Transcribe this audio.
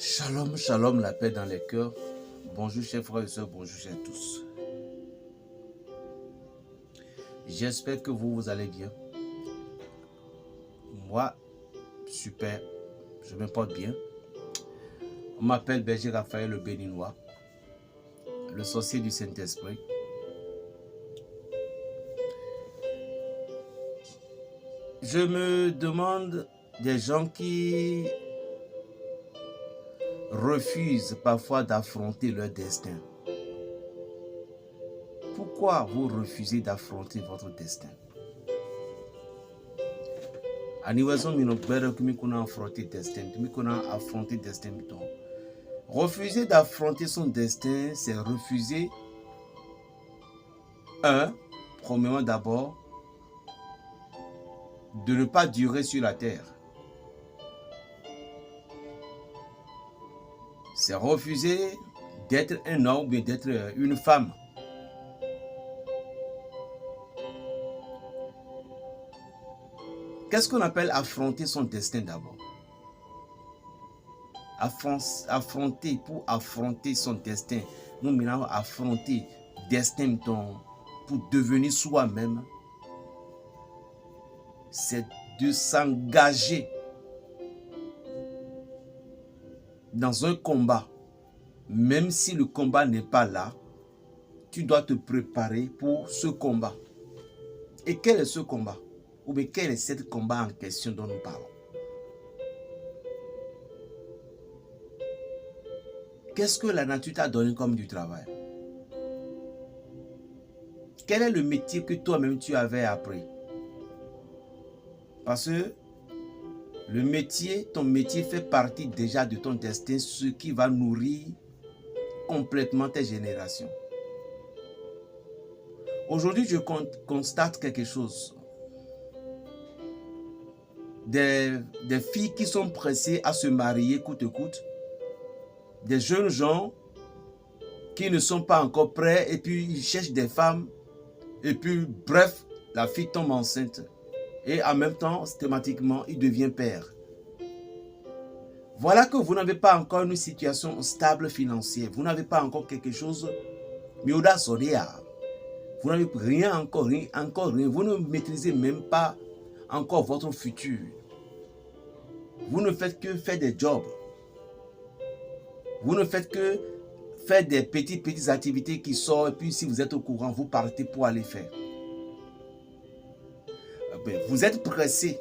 Shalom, shalom, la paix dans les cœurs. Bonjour chers frères et sœurs, bonjour chers tous. J'espère que vous allez bien. Moi, super, je me porte bien. On m'appelle Berger Raphaël le Béninois, le sorcier du Saint-Esprit. Je me demande des gens qui refusent parfois d'affronter leur destin. Pourquoi vous refusez d'affronter votre destin? Aniwazo minobere kimi kuna affronter destin, kimi kuna affronter destin miton. Refuser d'affronter son destin, c'est refuser premièrement d'abord, de ne pas durer sur la terre. C'est refuser d'être un homme ou d'être une femme. Qu'est-ce qu'on appelle affronter son destin d'abord? Affronter, pour affronter son destin, nous maintenant affronter destin pour devenir soi-même, c'est de s'engager dans un combat. Même si le combat n'est pas là, tu dois te préparer pour ce combat. Et quel est ce combat? Ou bien quel est ce combat en question dont nous parlons? Qu'est-ce que la nature t'a donné comme du travail? Quel est le métier que toi-même tu avais appris? Parce que le métier, ton métier fait partie déjà de ton destin, ce qui va nourrir complètement tes générations. Aujourd'hui, je constate quelque chose. Des filles qui sont pressées à se marier coûte que coûte. Des jeunes gens qui ne sont pas encore prêts et puis ils cherchent des femmes. Et puis, bref, la fille tombe enceinte. Et en même temps, systématiquement, il devient père. Voilà que vous n'avez pas encore une situation stable financière. Vous n'avez pas encore quelque chose. Vous n'avez rien encore, rien. Vous ne maîtrisez même pas encore votre futur. Vous ne faites que faire des jobs. Vous ne faites que faire des petites activités qui sortent. Et puis si vous êtes au courant, vous partez pour aller faire. Vous êtes pressé